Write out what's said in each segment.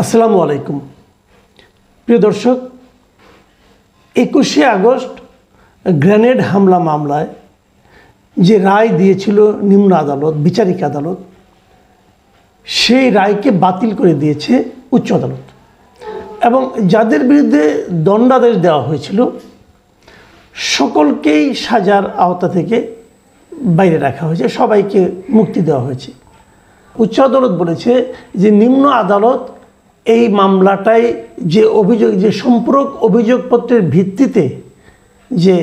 আসসালামু আলাইকুম প্রিয় দর্শক, 21শে আগস্ট গ্রেনেড হামলা মামলায় যে রায় দিয়েছিল নিম্ন আদালত, বিচারিক আদালত, সেই রায়কে বাতিল করে দিয়েছে উচ্চ আদালত এবং যাদের বিরুদ্ধে দণ্ডাদেশ দেওয়া হয়েছিল সকলকেই সাজার আওতা থেকে বাইরে রাখা হয়েছে, সবাইকে মুক্তি দেওয়া হয়েছে। উচ্চ আদালত বলেছে যে নিম্ন আদালত এই মামলাটায় যে অভিযোগ, যে সম্পূরক অভিযোগপত্রের ভিত্তিতে যে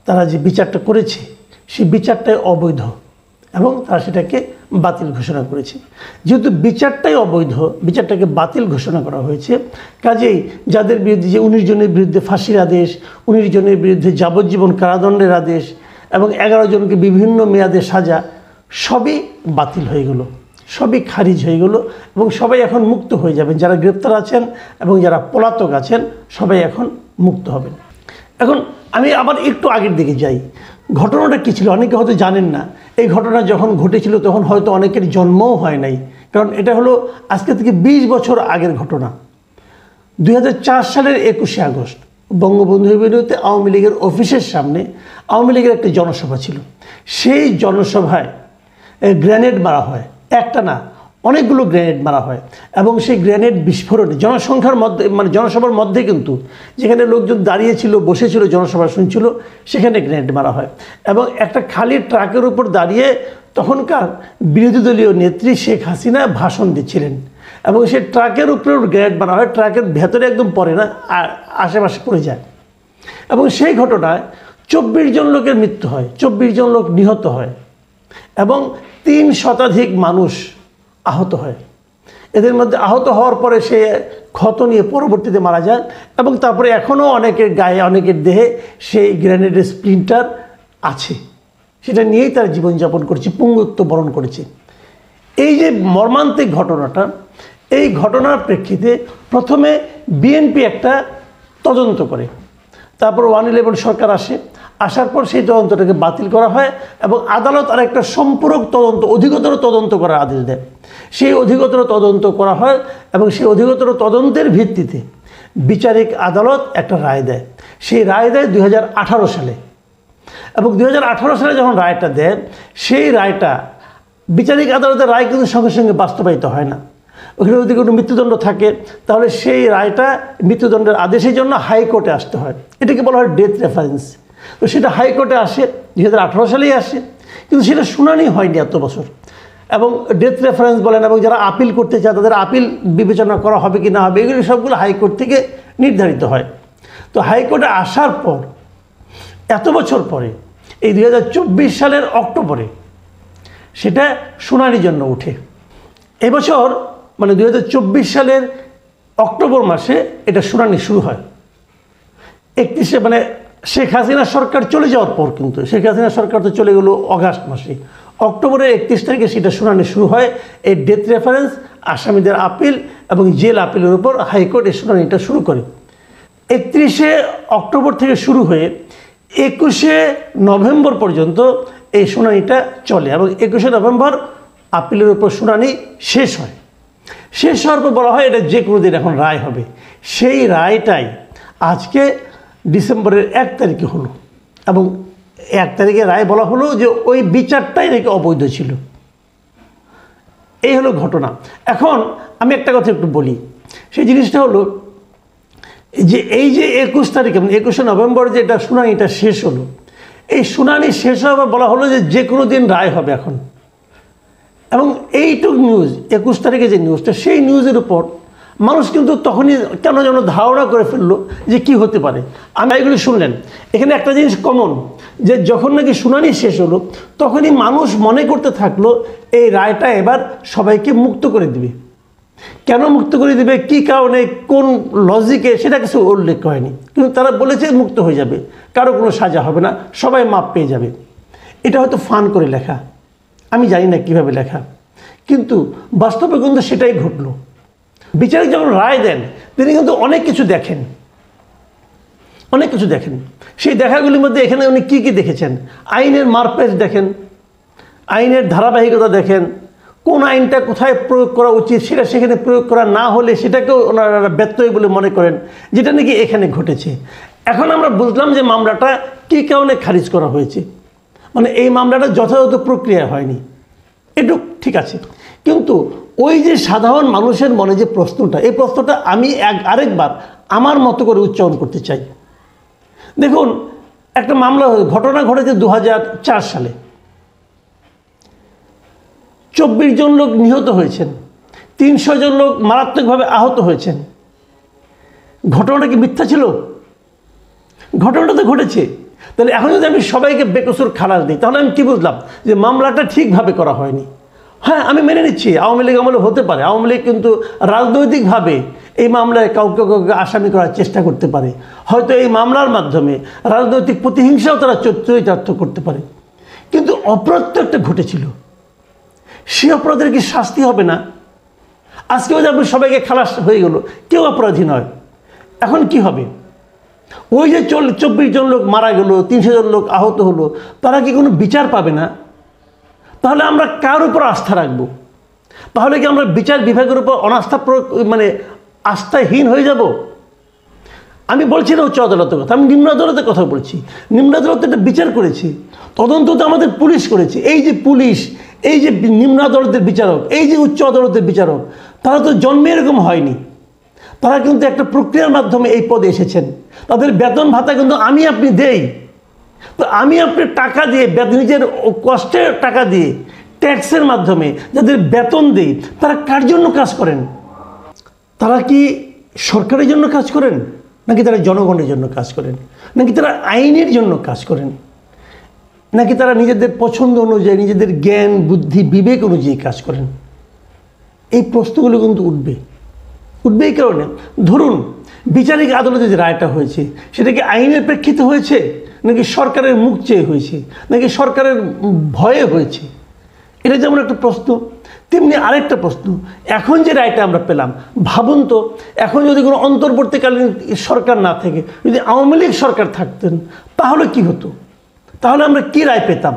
তারা যে বিচারটা করেছে সেই বিচারটাই অবৈধ এবং তারা সেটাকে বাতিল ঘোষণা করেছে। যেহেতু বিচারটাই অবৈধ, বিচারটাকে বাতিল ঘোষণা করা হয়েছে, কাজেই যাদের বিরুদ্ধে যে 19 জনের বিরুদ্ধে ফাঁসির আদেশ, 19 জনের বিরুদ্ধে যাবজ্জীবন কারাদণ্ডের আদেশ এবং 11 জনকে বিভিন্ন মেয়াদে সাজা, সবই বাতিল হয়ে গেল, সবই খারিজ হয়ে গেল এবং সবাই এখন মুক্ত হয়ে যাবেন। যারা গ্রেপ্তার আছেন এবং যারা পলাতক আছেন সবাই এখন মুক্ত হবেন। এখন আমি আবার একটু আগের দিকে যাই। ঘটনাটা কী ছিল অনেকে হয়তো জানেন না। এই ঘটনা যখন ঘটেছিল তখন হয়তো অনেকের জন্মও হয় নাই, কারণ এটা হলো আজকে থেকে 20 বছর আগের ঘটনা। 2004 সালের 21শে আগস্ট বঙ্গবন্ধু এভিনিউতে আওয়ামী লীগের অফিসের সামনে আওয়ামী লীগের একটা জনসভা ছিল। সেই জনসভায় গ্রেনেড মারা হয়, একটা না অনেকগুলো গ্রেনেড মারা হয় এবং সেই গ্রেনেড বিস্ফোরণে জনসংখ্যার মধ্যে, মানে জনসভার মধ্যে, কিন্তু যেখানে লোকজন দাঁড়িয়েছিল, বসেছিল, জনসভা শুনছিল, সেখানে গ্রেনেড মারা হয় এবং একটা খালি ট্রাকের উপর দাঁড়িয়ে তখনকার বিরোধী দলীয় নেত্রী শেখ হাসিনা ভাষণ দিচ্ছিলেন এবং সেই ট্রাকের উপরেও গ্রেনেড মারা হয়। ট্রাকের ভেতরে একদম পড়ে না, আশেপাশে পড়ে যায় এবং সেই ঘটনায় 24 জন লোকের মৃত্যু হয়, 24 জন লোক নিহত হয় এবং 3 শতাধিক মানুষ আহত হয়। এদের মধ্যে আহত হওয়ার পরে সে ক্ষত নিয়ে পরবর্তীতে মারা যায় এবং তারপরে এখনও অনেকের গায়ে, অনেকের দেহে সেই গ্রেনেডের স্প্লিন্টার আছে, সেটা নিয়েই তারা জীবনযাপন করছে, পঙ্গুত্ব বরণ করেছে। এই যে মর্মান্তিক ঘটনাটা, এই ঘটনার প্রেক্ষিতে প্রথমে বিএনপি একটা তদন্ত করে, তারপর 111 সরকার আসার পর সেই তদন্তটাকে বাতিল করা হয় এবং আদালত আর একটা সম্পূরক তদন্ত, অধিকতর তদন্ত করার আদেশ দেয়। সেই অধিকতর তদন্ত করা হয় এবং সেই অধিকতর তদন্তের ভিত্তিতে বিচারিক আদালত একটা রায় দেয়। সেই রায় দেয় 2018 সালে এবং 2018 সালে যখন রায়টা দেয়, সেই রায়টা, বিচারিক আদালতের রায় কিন্তু সঙ্গে সঙ্গে বাস্তবায়িত হয় না। ওখানে যদি কোনো মৃত্যুদণ্ড থাকে তাহলে সেই রায়টা, মৃত্যুদণ্ডের আদেশের জন্য হাইকোর্টে আসতে হয়, এটাকে বলা হয় ডেথ রেফারেন্স। তো সেটা হাইকোর্টে আসে, 2018 সালেই আসে, কিন্তু সেটা শুনানি হয়নি এত বছর। এবং ডেথ রেফারেন্স বলেন এবং যারা আপিল করতে চায় তাদের আপিল বিবেচনা করা হবে কি না হবে, এগুলি সবগুলো হাইকোর্ট থেকে নির্ধারিত হয়। তো হাইকোর্টে আসার পর এত বছর পরে এই 2024 সালের অক্টোবরে সেটা শুনানির জন্য উঠে। এবছর মানে 2024 সালের অক্টোবর মাসে এটা শুনানি শুরু হয়। 31শে, মানে শেখ হাসিনা সরকার চলে যাওয়ার পর, কিন্তু শেখ হাসিনা সরকার তো চলে গেল অগাস্ট মাসে, অক্টোবরের 31 তারিখে সেটা শুনানি শুরু হয়। এই ডেথ রেফারেন্স, আসামিদের আপিল এবং জেল আপিলের উপর হাইকোর্ট এই শুনানিটা শুরু করে। 31শে অক্টোবর থেকে শুরু হয়ে 21শে নভেম্বর পর্যন্ত এই শুনানিটা চলে এবং 21শে নভেম্বর আপিলের উপর শুনানি শেষ হয়। শেষ হওয়ার পর বলা হয় এটা যে কোনো দিন এখন রায় হবে। সেই রায়টাই আজকে ডিসেম্বরের 1 তারিখে হলো এবং 1 তারিখে রায় বলা হলো যে ওই বিচারটাই নাকি অবৈধ ছিল। এই হলো ঘটনা। এখন আমি একটা কথা একটু বলি, সেই জিনিসটা হলো যে এই যে 21 তারিখে, মানে 21শে নভেম্বর যে এটা শুনানিটা শেষ হলো, এই শুনানি শেষ হওয়ার বলা হলো যে কোনো দিন রায় হবে এখন। এবং এইটুক নিউজ, 21 তারিখে যে নিউজটা, সেই নিউজের উপর মানুষ কিন্তু তখনই কেন যেন ধারণা করে ফেললো যে কি হতে পারে। আমি এগুলি শুনলেন, এখানে একটা জিনিস কমন, যে যখন নাকি শুনানি শেষ হলো তখনই মানুষ মনে করতে থাকলো এই রায়টা এবার সবাইকে মুক্ত করে দিবে। কেন মুক্ত করে দিবে, কি কারণে, কোন লজিকে, সেটা কিছু উল্লেখ হয়নি, কিন্তু তারা বলেছে মুক্ত হয়ে যাবে, কারো কোনো সাজা হবে না, সবাই মাপ পেয়ে যাবে। এটা হয়তো ফান করে লেখা, আমি জানি না কীভাবে লেখা, কিন্তু বাস্তবে কিন্তু সেটাই ঘটলো। বিচারক যখন রায় দেন তিনি কিন্তু অনেক কিছু দেখেন, অনেক কিছু দেখেন। সেই দেখাগুলির মধ্যে এখানে উনি কী কী দেখেছেন, আইনের মারপ্যাচ দেখেন, আইনের ধারাবাহিকতা দেখেন, কোন আইনটা কোথায় প্রয়োগ করা উচিত সেটা সেখানে প্রয়োগ করা না হলে সেটাকেও ওনারা ব্যত্যয় বলে মনে করেন, যেটা নাকি এখানে ঘটেছে। এখন আমরা বুঝলাম যে মামলাটা কী কারণে খারিজ করা হয়েছে, মানে এই মামলাটা যথাযথ প্রক্রিয়া হয়নি, এটুক ঠিক আছে। কিন্তু ওই যে সাধারণ মানুষের মনে যে প্রশ্নটা, এই প্রশ্নটা আমি আরেকবার আমার মতো করে উচ্চারণ করতে চাই। দেখুন, একটা মামলা ঘটনা ঘটেছে 2004 সালে, 24 জন লোক নিহত হয়েছেন, 300 জন লোক মারাত্মকভাবে আহত হয়েছেন। ঘটনাটা কি মিথ্যা ছিল? ঘটনাটা তো ঘটেছে। তাহলে এখন যদি আমি সবাইকে বেকসুর খালাস দিই, তাহলে আমি কি বুঝলাম? যে মামলাটা ঠিকভাবে করা হয়নি। হ্যাঁ, আমি মেনে নিচ্ছি আওয়ামী লীগ আমলে হতে পারে, আওয়ামী লীগ কিন্তু রাজনৈতিকভাবে এই মামলায় কাউকে কাউকে আসামি করার চেষ্টা করতে পারে, হয়তো এই মামলার মাধ্যমে রাজনৈতিক প্রতিহিংসাও তারা চরিতার্থ করতে পারে। কিন্তু অপরাধ তো একটা ঘটেছিল, সে অপরাধের কি শাস্তি হবে না? আজকে যদি আপনি সবাইকে খালাস হয়ে গেল, কেউ অপরাধী নয়, এখন কি হবে? ওই যে 24 জন লোক মারা গেল, 300 জন লোক আহত হলো, তারা কি কোনো বিচার পাবে না? তাহলে আমরা কার উপর আস্থা রাখব? তাহলে কি আমরা বিচার বিভাগের উপর অনাস্থা মানে আস্থাহীন হয়ে যাব? আমি বলছি না উচ্চ আদালতের কথা, আমি নিম্ন আদালতের কথা বলছি। নিম্ন আদালত এটা বিচার করেছে, তদন্ত তো আমাদের পুলিশ করেছে। এই যে পুলিশ, এই যে নিম্ন আদালতের বিচারক, এই যে উচ্চ আদালতের বিচারক, তারা তো জন্মে এরকম হয়নি। তারা কিন্তু একটা প্রক্রিয়ার মাধ্যমে এই পদে এসেছেন। তাদের বেতন ভাতা কিন্তু আমি আপনি দেই। তো আমি আপনি টাকা দিয়ে, নিজের কষ্টের টাকা দিয়ে, ট্যাক্সের মাধ্যমে যাদের বেতন দেই, তারা কার জন্য কাজ করেন? তারা কি সরকারের জন্য কাজ করেন, নাকি তারা জনগণের জন্য কাজ করেন, নাকি তারা আইনের জন্য কাজ করেন, নাকি তারা নিজেদের পছন্দ অনুযায়ী, নিজেদের জ্ঞান বুদ্ধি বিবেক অনুযায়ী কাজ করেন? এই প্রশ্নগুলো কিন্তু উঠবে এই কারণে, ধরুন বিচারিক আদালতে যে রায়টা হয়েছে সেটা কি আইনের প্রেক্ষিতে হয়েছে, নাকি সরকারের মুখ চেয়ে হয়েছে, নাকি সরকারের ভয়ে হয়েছে? এটা যেমন একটা প্রশ্ন, তেমনি আরেকটা প্রশ্ন, এখন যে রায়টা আমরা পেলাম, ভাবুন তো, এখন যদি কোনো অন্তর্বর্তীকালীন সরকার না থেকে যদি আওয়ামী লীগ সরকার থাকতেন, তাহলে কি হতো? তাহলে আমরা কি রায় পেতাম?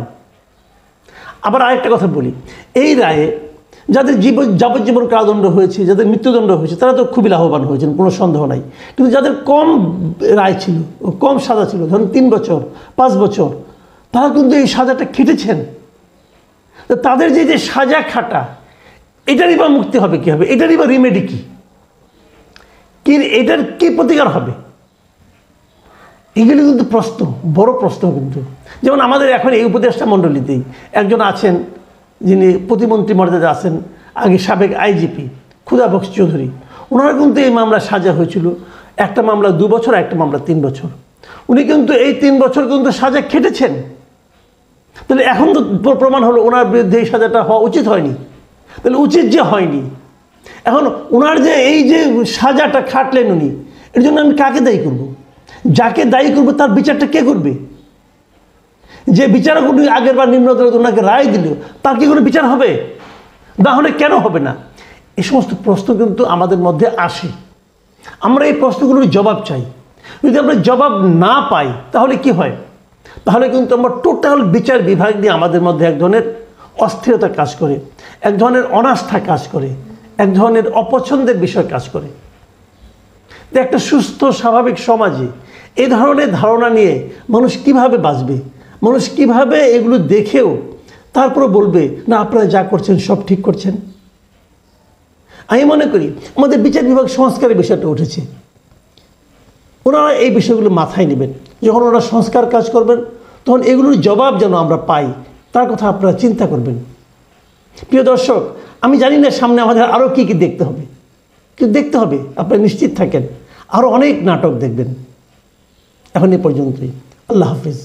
আবার আরেকটা কথা বলি, এই রায়ে যাদের যাবজ্জীবন কারাদণ্ড হয়েছে, যাদের মৃত্যুদণ্ড হয়েছে, তারা তো খুবই লাভবান হয়েছেন, কোনো সন্দেহ নাই। কিন্তু যাদের কম রায় ছিল, কম সাজা ছিল, ধরুন 3 বছর 5 বছর, তারা কিন্তু এই সাজাটা খেটেছেন। তো তাদের যে সাজা খাটা, এটারই বা মুক্তি হবে কী হবে? এটারই বা রিমেডি কী? এটার কী প্রতিকার হবে? এগুলি কিন্তু প্রশ্ন, বড় প্রশ্ন কিন্তু। যেমন আমাদের এখন এই উপদেষ্টা মণ্ডলীতেই একজন আছেন, যিনি প্রতিমন্ত্রী মর্যাদা আছেন, আগে সাবেক আইজিপি ক্ষুধাবক্স চৌধুরী। ওনারা কিন্তু এই মামলা সাজা হয়েছিল, একটা মামলা 2 বছর, একটা মামলা 3 বছর। উনি কিন্তু এই 3 বছর কিন্তু সাজা খেটেছেন। তাহলে এখন তো প্রমাণ হলো ওনার বিরুদ্ধে এই সাজাটা হওয়া উচিত হয়নি। তাহলে উচিত যে হয়নি, এখন ওনার যে এই যে সাজাটা খাটলেন উনি, এর জন্য আমি কাকে দায়ী করব? যাকে দায়ী করবো তার বিচারটা কে করবে? যে বিচারক উনি আগের বার নিম্ন আদালত ওনাকে রায় দিল, তার কি কোনো বিচার হবে? না হলে কেন হবে না? এই সমস্ত প্রশ্ন কিন্তু আমাদের মধ্যে আসে। আমরা এই প্রশ্নগুলোর জবাব চাই। যদি আমরা জবাব না পাই তাহলে কি হয়? তাহলে কিন্তু আমরা টোটাল বিচার বিভাগ নিয়ে আমাদের মধ্যে এক ধরনের অস্থিরতা কাজ করে, এক ধরনের অনাস্থা কাজ করে, এক ধরনের অপছন্দের বিষয় কাজ করে। একটা সুস্থ স্বাভাবিক সমাজে এই ধরনের ধারণা নিয়ে মানুষ কিভাবে বাঁচবে? মানুষ কিভাবে এগুলো দেখেও তারপরে বলবে না আপনারা যা করছেন সব ঠিক করছেন? আমি মনে করি আমাদের বিচার বিভাগ সংস্কারের বিষয়টা উঠেছে, ওনারা এই বিষয়গুলো মাথায় নেবেন। যখন ওনারা সংস্কার কাজ করবেন, তখন এগুলোর জবাব যেন আমরা পাই, তার কথা আপনারা চিন্তা করবেন। প্রিয় দর্শক, আমি জানি না সামনে আমাদের আরও কী কী দেখতে হবে, কিন্তু দেখতে হবে, আপনারা নিশ্চিত থাকেন আরও অনেক নাটক দেখবেন। এখন এ পর্যন্তই। আল্লাহ হাফিজ।